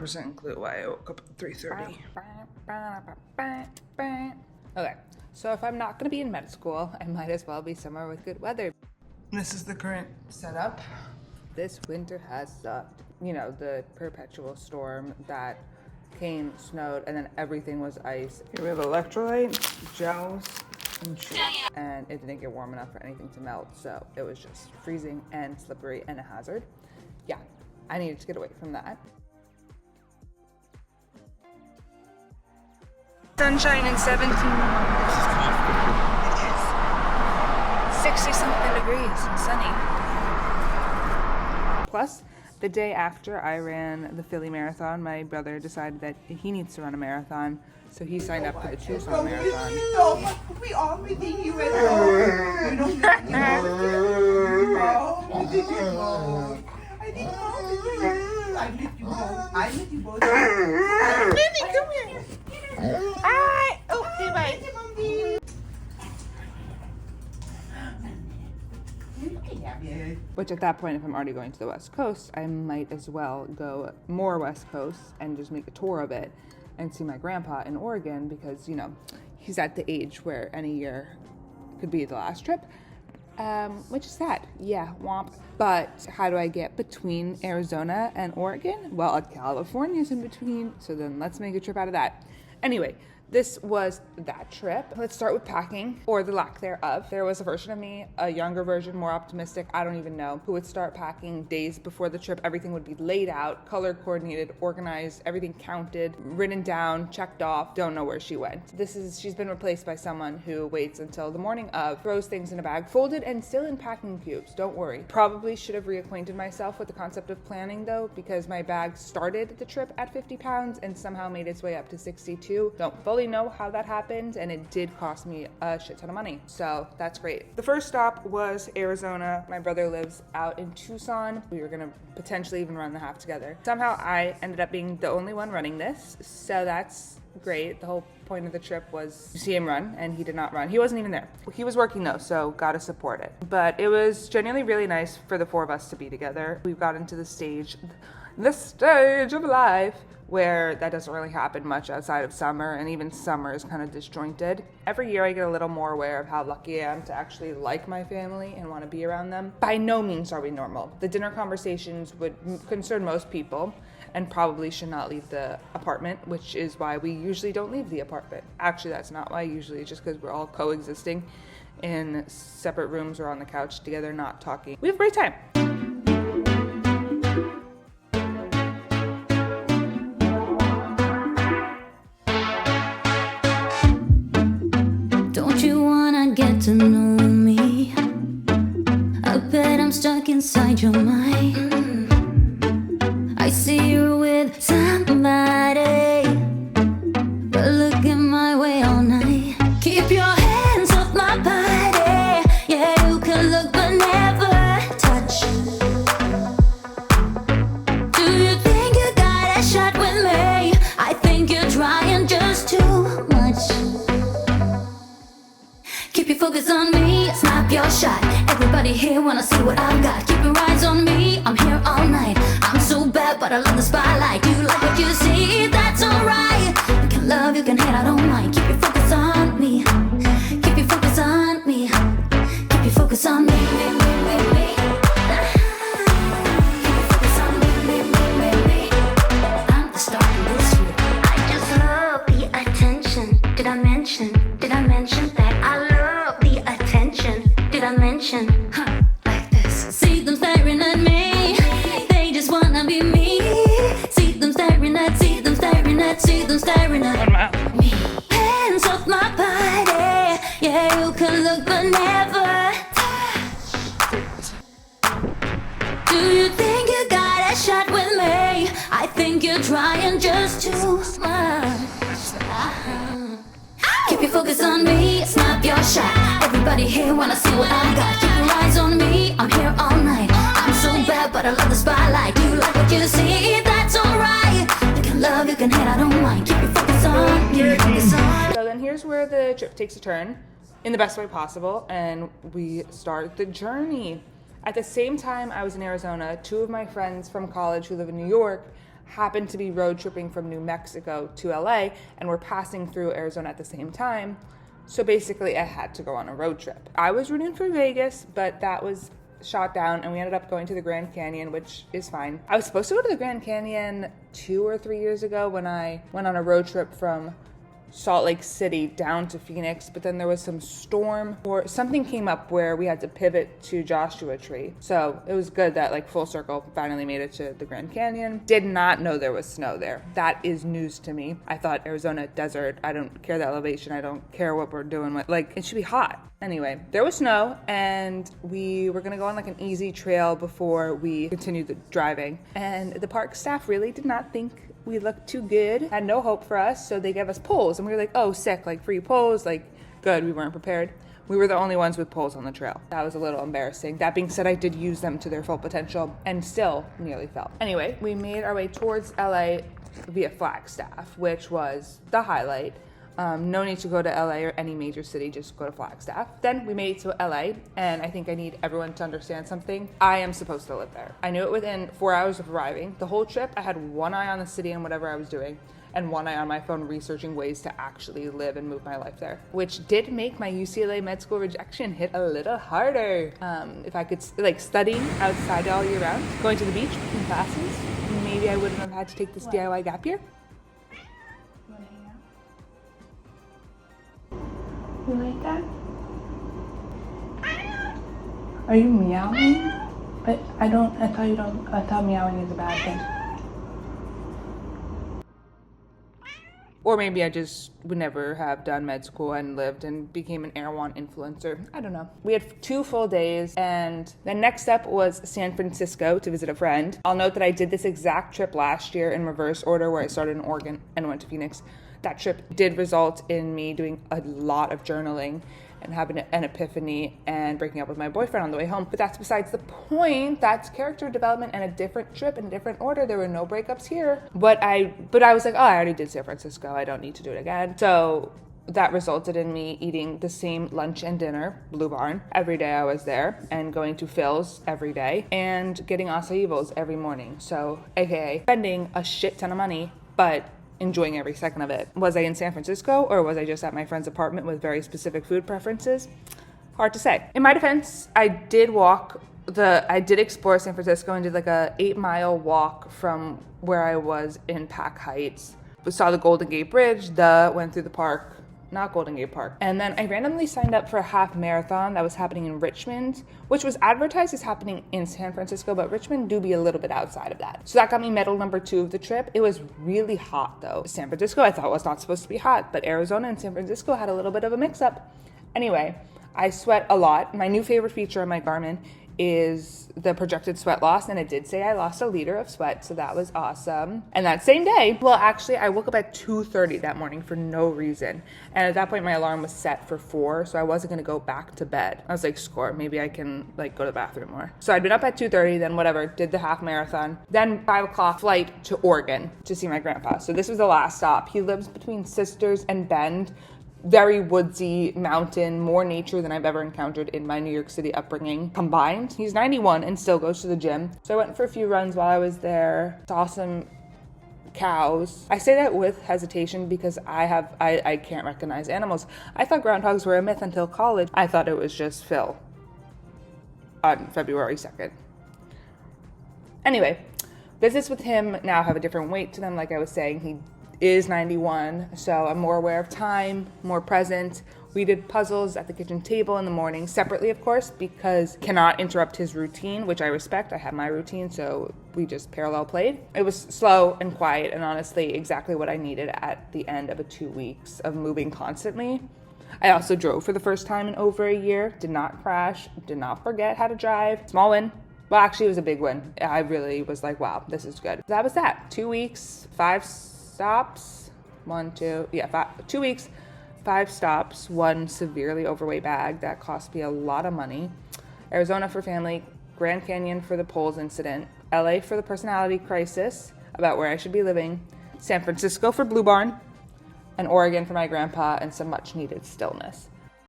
100% clue why I woke up at 3:30. Okay, so if I'm not gonna be in med school, I might as well be somewhere with good weather. This is the current setup. This winter has sucked. You know, the perpetual storm that came, snowed, and then everything was ice. Here we have electrolyte, gels, and shit. And it didn't get warm enough for anything to melt, so it was just freezing and slippery and a hazard. Yeah, I needed to get away from that. Sunshine in 17. 60 something degrees and sunny. Plus, the day after I ran the Philly Marathon, my brother decided that he needs to run a marathon, so he signed up for the Tucson Marathon. We all meeting you at home. We don't get you. I did you both. I did you both. I did you both. Minnie, come here. Hi. Oh, say bye. Which at that point, if I'm already going to the West Coast, I might as well go more West Coast and just make a tour of it and see my grandpa in Oregon because, you know, he's at the age where any year could be the last trip, which is sad. Yeah, womp. But how do I get between Arizona and Oregon? Well, California's in between, so then let's make a trip out of that. Anyway, this was that trip. Let's start with packing, or the lack thereof. There was a version of me, a younger version, more optimistic, I don't even know, who would start packing days before the trip. Everything would be laid out, color coordinated, organized, everything counted, written down, checked off. Don't know where she went. She's been replaced by someone who waits until the morning of, throws things in a bag, folded and still in packing cubes. Don't worry. Probably should have reacquainted myself with the concept of planning though, because my bag started the trip at 50 pounds and somehow made its way up to 62. Don't fully know how that happened, and it did cost me a shit ton of money, so that's great. The first stop was Arizona. My brother lives out in Tucson. We were gonna potentially even run the half together. Somehow I ended up being the only one running this, so that's great. The whole point of the trip was to see him run, and he did not run. He wasn't even there. He was working though, so gotta support it. But it was genuinely really nice for the four of us to be together. We've got into the stage of life where that doesn't really happen much outside of summer, and even summer is kind of disjointed. Every year I get a little more aware of how lucky I am to actually like my family and want to be around them. By no means are we normal. The dinner conversations would concern most people and probably should not leave the apartment, which is why we usually don't leave the apartment. Actually, that's not why. Usually it's just because we're all coexisting in separate rooms or on the couch together, not talking. We have a great time. Get to know me. I bet I'm stuck inside your mind. I see you with somebody, but look at my way all night. Keep your hands off my body. Yeah, you can look but never touch. Do you think you got a shot with me? I think you're trying just too much. Keep your focus on me, snap your shot. Everybody here wanna see what I've got. Keep your eyes on me, I'm here all night. I'm so bad, but I love the spotlight. You like what you see, that's alright. You can love, you can hate, I don't mind. Keep your focus on me. Keep your focus on me. Keep your focus on me. Keep your focus on me. I'm the star of this year. I just love the attention. Did I mention that I love the attention? Did I mention? Like this. See them staring at me. They just wanna be me. See them staring at me. Hands off my body. Yeah, you can look but never touch. Do you think you got a shot with me? I think you're trying just too much. Keep your focus on me, snap your shot. Everybody here wanna see what I got. Keep your eyes on me, I'm here all night. I'm so bad, but I love the spotlight. You like what you see, that's alright. You can love, you can hate, I don't mind. Keep your focus on me, focus on. So then here's where the trip takes a turn in the best way possible, and we start the journey. At the same time I was in Arizona, two of my friends from college who live in New York happened to be road tripping from New Mexico to LA, and we're passing through Arizona at the same time. So basically I had to go on a road trip. I was rooting for Vegas, but that was shot down, and we ended up going to the Grand Canyon, which is fine. I was supposed to go to the Grand Canyon 2 or 3 years ago when I went on a road trip from Salt Lake City down to Phoenix, but then there was some storm or something came up where we had to pivot to Joshua Tree. So it was good that like full circle finally made it to the Grand Canyon. Did not know there was snow there. That is news to me. I thought Arizona desert. I don't care the elevation. I don't care what we're doing with, like, it should be hot. Anyway, there was snow, and we were gonna go on like an easy trail before we continued the driving. And the park staff really did not think we looked too good, had no hope for us, so they gave us poles, and we were like, oh, sick, like free poles, like good, we weren't prepared. We were the only ones with poles on the trail. That was a little embarrassing. That being said, I did use them to their full potential and still nearly fell. Anyway, we made our way towards LA via Flagstaff, which was the highlight. No need to go to LA or any major city, just go to Flagstaff. Then we made it to LA, and I think I need everyone to understand something. I am supposed to live there. I knew it within 4 hours of arriving. The whole trip, I had one eye on the city and whatever I was doing, and one eye on my phone researching ways to actually live and move my life there, which did make my UCLA med school rejection hit a little harder. If I could like study outside all year round, going to the beach between classes, maybe I wouldn't have had to take this DIY gap year. You like that? Are you meowing? But I thought meowing is a bad thing. Or maybe I just would never have done med school and lived and became an erewhon influencer. I don't know. We had 2 full days, and the next step was San Francisco to visit a friend. I'll note that I did this exact trip last year in reverse order, where I started in Oregon and went to Phoenix. That trip did result in me doing a lot of journaling and having an epiphany and breaking up with my boyfriend on the way home. But that's besides the point. That's character development and a different trip in a different order. There were no breakups here. But I was like, oh, I already did San Francisco. I don't need to do it again. So that resulted in me eating the same lunch and dinner, Blue Barn, every day I was there, and going to Phil's every day, and getting acai bowls every morning. So, aka spending a shit ton of money, but enjoying every second of it. Was I in San Francisco, or was I just at my friend's apartment with very specific food preferences? Hard to say. In my defense, I did explore San Francisco and did like a 8-mile walk from where I was in Pack Heights. We saw the Golden Gate Bridge, went through the park, not Golden Gate Park. And then I randomly signed up for a half marathon that was happening in Richmond, which was advertised as happening in San Francisco, but Richmond do be a little bit outside of that. So that got me medal number 2 of the trip. It was really hot though. San Francisco I thought was not supposed to be hot, but Arizona and San Francisco had a little bit of a mix up. Anyway, I sweat a lot. My new favorite feature on my Garmin is the projected sweat loss, and it did say I lost a liter of sweat, so that was awesome. And that same day, well, actually, I woke up at 2:30 that morning for no reason, and at that point, my alarm was set for 4, so I wasn't gonna go back to bed. I was like, score, maybe I can like go to the bathroom more. So I'd been up at 2:30, then whatever, did the half marathon, then 5 o'clock flight to Oregon to see my grandpa. So this was the last stop. He lives between Sisters and Bend. Very woodsy, mountain, more nature than I've ever encountered in my New York City upbringing combined. He's 91 and still goes to the gym. So I went for a few runs while I was there, saw some cows. I say that with hesitation because I can't recognize animals. I thought groundhogs were a myth until college. I thought it was just Phil on February 2nd. Anyway, visits with him now have a different weight to them. Like I was saying, he is 91, so I'm more aware of time, more present. We did puzzles at the kitchen table in the morning, separately of course, because cannot interrupt his routine, which I respect. I have my routine, so we just parallel played. It was slow and quiet, and honestly exactly what I needed at the end of 2 weeks of moving constantly. I also drove for the first time in over a year, did not crash, did not forget how to drive. Small win. Well, actually it was a big win. I really was like, wow, this is good. That was that. 2 weeks, 5 stops, 2 weeks, 5 stops, 1 severely overweight bag that cost me a lot of money, Arizona for family, Grand Canyon for the polls incident, LA for the personality crisis about where I should be living, San Francisco for Blue Barn, and Oregon for my grandpa and some much needed stillness.